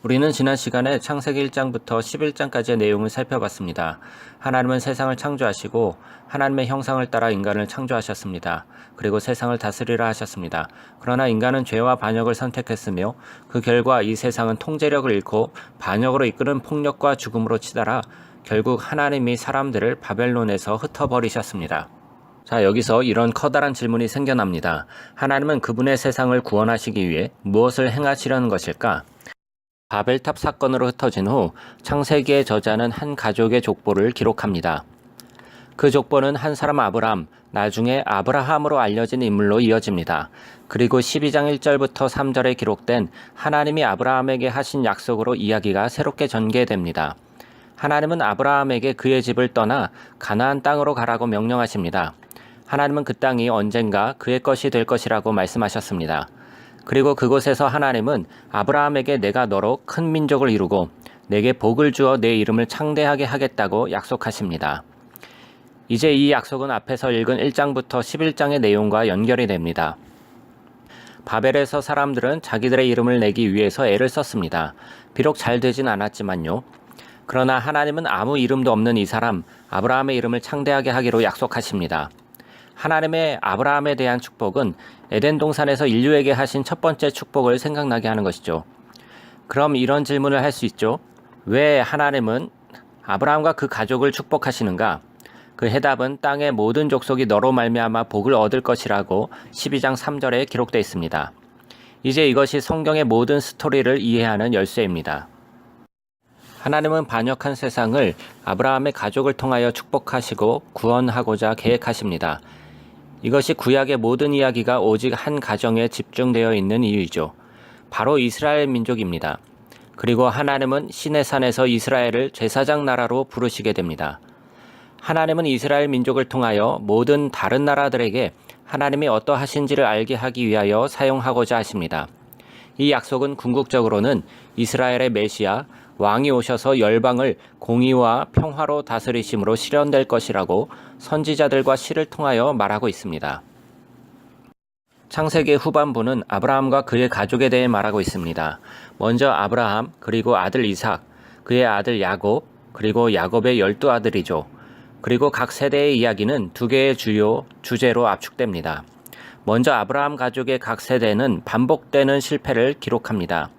우리는 지난 시간에 창세기 1장부터 11장까지의 내용을 살펴봤습니다. 하나님은 세상을 창조하시고 하나님의 형상을 따라 인간을 창조하셨습니다. 그리고 세상을 다스리라 하셨습니다. 그러나 인간은 죄와 반역을 선택했으며 그 결과 이 세상은 통제력을 잃고 반역으로 이끄는 폭력과 죽음으로 치달아 결국 하나님이 사람들을 바벨론에서 흩어버리셨습니다. 자, 여기서 이런 커다란 질문이 생겨납니다. 하나님은 그분의 세상을 구원하시기 위해 무엇을 행하시려는 것일까? 바벨탑 사건으로 흩어진 후 창세기의 저자는 한 가족의 족보를 기록합니다. 그 족보는 한 사람 아브람, 나중에 아브라함으로 알려진 인물로 이어집니다. 그리고 12장 1절부터 3절에 기록된 하나님이 아브라함에게 하신 약속으로 이야기가 새롭게 전개됩니다. 하나님은 아브라함에게 그의 집을 떠나 가나안 땅으로 가라고 명령하십니다. 하나님은 그 땅이 언젠가 그의 것이 될 것이라고 말씀하셨습니다. 그리고 그곳에서 하나님은 아브라함에게 내가 너로 큰 민족을 이루고 내게 복을 주어 내 이름을 창대하게 하겠다고 약속하십니다. 이제 이 약속은 앞에서 읽은 1장부터 11장의 내용과 연결이 됩니다. 바벨에서 사람들은 자기들의 이름을 내기 위해서 애를 썼습니다. 비록 잘 되진 않았지만요. 그러나 하나님은 아무 이름도 없는 이 사람 아브라함의 이름을 창대하게 하기로 약속하십니다. 하나님의 아브라함에 대한 축복은 에덴 동산에서 인류에게 하신 첫 번째 축복을 생각나게 하는 것이죠. 그럼 이런 질문을 할 수 있죠. 왜 하나님은 아브라함과 그 가족을 축복하시는가? 그 해답은 땅의 모든 족속이 너로 말미암아 복을 얻을 것이라고 12장 3절에 기록되어 있습니다. 이제 이것이 성경의 모든 스토리를 이해하는 열쇠입니다. 하나님은 반역한 세상을 아브라함의 가족을 통하여 축복하시고 구원하고자 계획하십니다. 이것이 구약의 모든 이야기가 오직 한 가정에 집중되어 있는 이유이죠. 바로 이스라엘 민족입니다. 그리고 하나님은 시내산에서 이스라엘을 제사장 나라로 부르시게 됩니다. 하나님은 이스라엘 민족을 통하여 모든 다른 나라들에게 하나님이 어떠하신지를 알게 하기 위하여 사용하고자 하십니다. 이 약속은 궁극적으로는 이스라엘의 메시아, 왕이 오셔서 열방을 공의와 평화로 다스리심으로 실현될 것이라고 선지자들과 시를 통하여 말하고 있습니다. 창세기 후반부는 아브라함과 그의 가족에 대해 말하고 있습니다. 먼저 아브라함, 그리고 아들 이삭, 그의 아들 야곱, 그리고 야곱의 12아들이죠. 그리고 각 세대의 이야기는 두 개의 주요 주제로 압축됩니다. 먼저 아브라함 가족의 각 세대는 반복되는 실패를 기록합니다.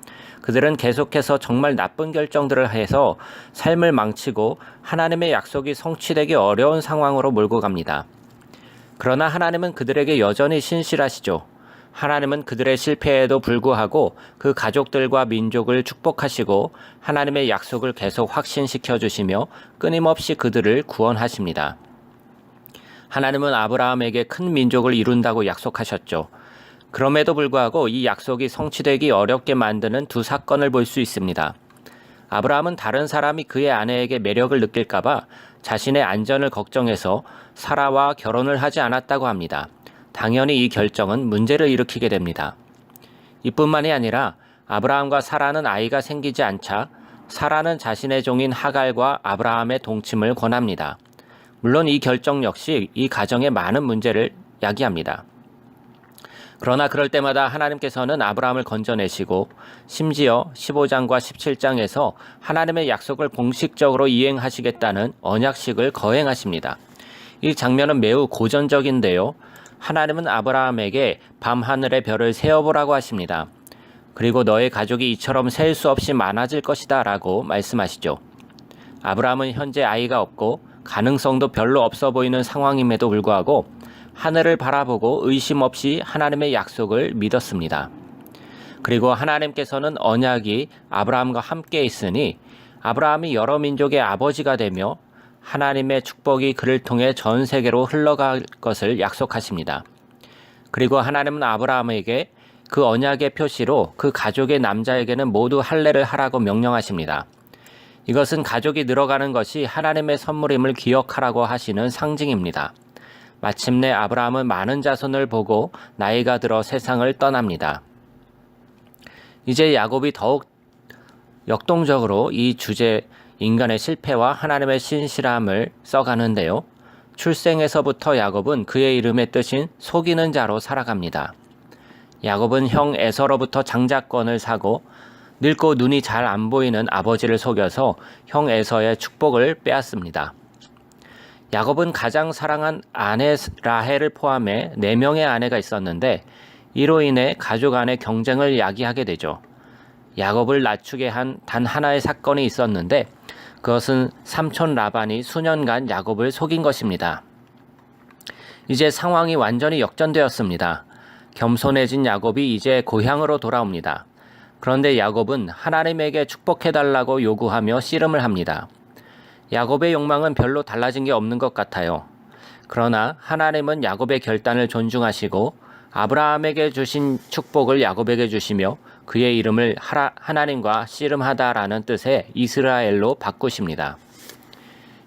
그들은 계속해서 정말 나쁜 결정들을 해서 삶을 망치고 하나님의 약속이 성취되기 어려운 상황으로 몰고 갑니다. 그러나 하나님은 그들에게 여전히 신실하시죠. 하나님은 그들의 실패에도 불구하고 그 가족들과 민족을 축복하시고 하나님의 약속을 계속 확신시켜 주시며 끊임없이 그들을 구원하십니다. 하나님은 아브라함에게 큰 민족을 이룬다고 약속하셨죠. 그럼에도 불구하고 이 약속이 성취되기 어렵게 만드는 두 사건을 볼 수 있습니다. 아브라함은 다른 사람이 그의 아내에게 매력을 느낄까봐 자신의 안전을 걱정해서 사라와 결혼을 하지 않았다고 합니다. 당연히 이 결정은 문제를 일으키게 됩니다. 이뿐만이 아니라 아브라함과 사라는 아이가 생기지 않자 사라는 자신의 종인 하갈과 아브라함의 동침을 권합니다. 물론 이 결정 역시 이 가정에 많은 문제를 야기합니다. 그러나 그럴 때마다 하나님께서는 아브라함을 건져내시고 심지어 15장과 17장에서 하나님의 약속을 공식적으로 이행하시겠다는 언약식을 거행하십니다. 이 장면은 매우 고전적인데요. 하나님은 아브라함에게 밤하늘의 별을 세어보라고 하십니다. 그리고 너의 가족이 이처럼 셀 수 없이 많아질 것이다 라고 말씀하시죠. 아브라함은 현재 아이가 없고 가능성도 별로 없어 보이는 상황임에도 불구하고 하늘을 바라보고 의심 없이 하나님의 약속을 믿었습니다. 그리고 하나님께서는 언약이 아브라함과 함께 있으니 아브라함이 여러 민족의 아버지가 되며 하나님의 축복이 그를 통해 전 세계로 흘러갈 것을 약속하십니다. 그리고 하나님은 아브라함에게 그 언약의 표시로 그 가족의 남자에게는 모두 할례를 하라고 명령하십니다. 이것은 가족이 늘어가는 것이 하나님의 선물임을 기억하라고 하시는 상징입니다. 마침내 아브라함은 많은 자손을 보고 나이가 들어 세상을 떠납니다. 이제 야곱이 더욱 역동적으로 이 주제 인간의 실패와 하나님의 신실함을 써가는데요. 출생에서부터 야곱은 그의 이름의 뜻인 속이는 자로 살아갑니다. 야곱은 형 에서로부터 장자권을 사고 늙고 눈이 잘 안 보이는 아버지를 속여서 형 에서의 축복을 빼앗습니다. 야곱은 가장 사랑한 아내 라헬을 포함해 4명의 아내가 있었는데 이로 인해 가족 안의 경쟁을 야기하게 되죠. 야곱을 낮추게 한 단 하나의 사건이 있었는데 그것은 삼촌 라반이 수년간 야곱을 속인 것입니다. 이제 상황이 완전히 역전되었습니다. 겸손해진 야곱이 이제 고향으로 돌아옵니다. 그런데 야곱은 하나님에게 축복해달라고 요구하며 씨름을 합니다. 야곱의 욕망은 별로 달라진 게 없는 것 같아요. 그러나 하나님은 야곱의 결단을 존중하시고 아브라함에게 주신 축복을 야곱에게 주시며 그의 이름을 하나님과 씨름하다라는 뜻의 이스라엘로 바꾸십니다.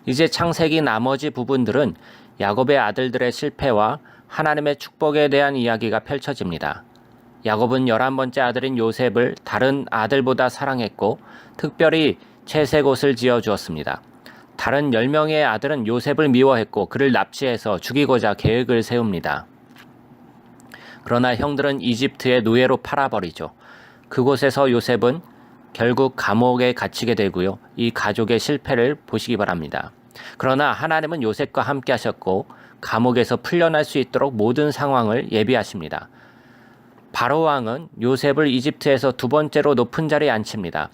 이제 창세기 나머지 부분들은 야곱의 아들들의 실패와 하나님의 축복에 대한 이야기가 펼쳐집니다. 야곱은 11번째 아들인 요셉을 다른 아들보다 사랑했고 특별히 채색 옷을 지어주었습니다. 다른 10명의 아들은 요셉을 미워했고 그를 납치해서 죽이고자 계획을 세웁니다. 그러나 형들은 이집트의 노예로 팔아버리죠. 그곳에서 요셉은 결국 감옥에 갇히게 되고요. 이 가족의 실패를 보시기 바랍니다. 그러나 하나님은 요셉과 함께 하셨고 감옥에서 풀려날 수 있도록 모든 상황을 예비하십니다. 바로 왕은 요셉을 이집트에서 2번째로 높은 자리에 앉힙니다.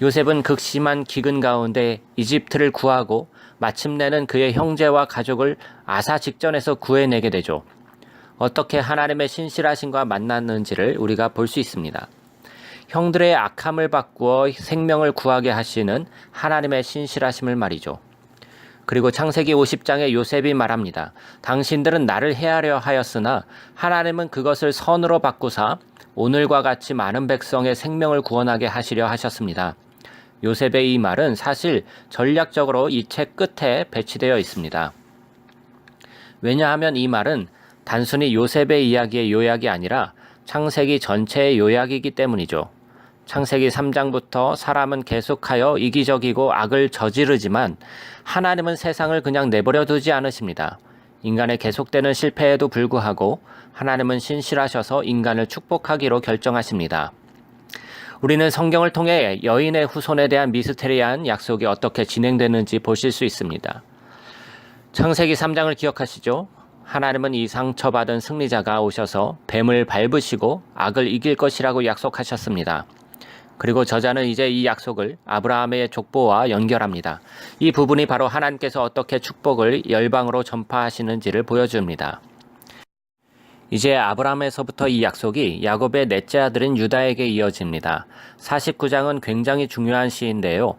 요셉은 극심한 기근 가운데 이집트를 구하고 마침내는 그의 형제와 가족을 아사 직전에서 구해내게 되죠. 어떻게 하나님의 신실하심과 만났는지를 우리가 볼 수 있습니다. 형들의 악함을 바꾸어 생명을 구하게 하시는 하나님의 신실하심을 말이죠. 그리고 창세기 50장에 요셉이 말합니다. 당신들은 나를 해하려 하였으나 하나님은 그것을 선으로 바꾸사 오늘과 같이 많은 백성의 생명을 구원하게 하시려 하셨습니다. 요셉의 이 말은 사실 전략적으로 이 책 끝에 배치되어 있습니다. 왜냐하면 이 말은 단순히 요셉의 이야기의 요약이 아니라 창세기 전체의 요약이기 때문이죠. 창세기 3장부터 사람은 계속하여 이기적이고 악을 저지르지만 하나님은 세상을 그냥 내버려 두지 않으십니다. 인간의 계속되는 실패에도 불구하고 하나님은 신실하셔서 인간을 축복하기로 결정하십니다. 우리는 성경을 통해 여인의 후손에 대한 미스테리한 약속이 어떻게 진행되는지 보실 수 있습니다. 창세기 3장을 기억하시죠? 하나님은 이 상처받은 승리자가 오셔서 뱀을 밟으시고 악을 이길 것이라고 약속하셨습니다. 그리고 저자는 이제 이 약속을 아브라함의 족보와 연결합니다. 이 부분이 바로 하나님께서 어떻게 축복을 열방으로 전파하시는지를 보여줍니다. 이제 아브라함에서부터 이 약속이 야곱의 넷째 아들인 유다에게 이어집니다. 49장은 굉장히 중요한 시인데요.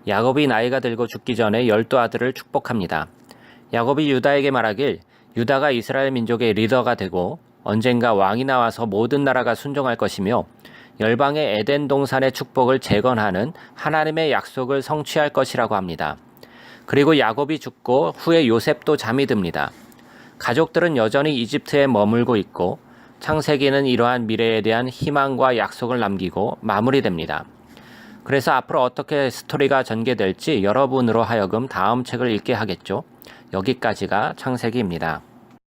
야곱이 나이가 들고 죽기 전에 12아들을 축복합니다. 야곱이 유다에게 말하길 유다가 이스라엘 민족의 리더가 되고 언젠가 왕이 나와서 모든 나라가 순종할 것이며 열방의 에덴 동산의 축복을 재건하는 하나님의 약속을 성취할 것이라고 합니다. 그리고 야곱이 죽고 후에 요셉도 잠이 듭니다. 가족들은 여전히 이집트에 머물고 있고 창세기는 이러한 미래에 대한 희망과 약속을 남기고 마무리됩니다. 그래서 앞으로 어떻게 스토리가 전개될지 여러분으로 하여금 다음 책을 읽게 하겠죠. 여기까지가 창세기입니다.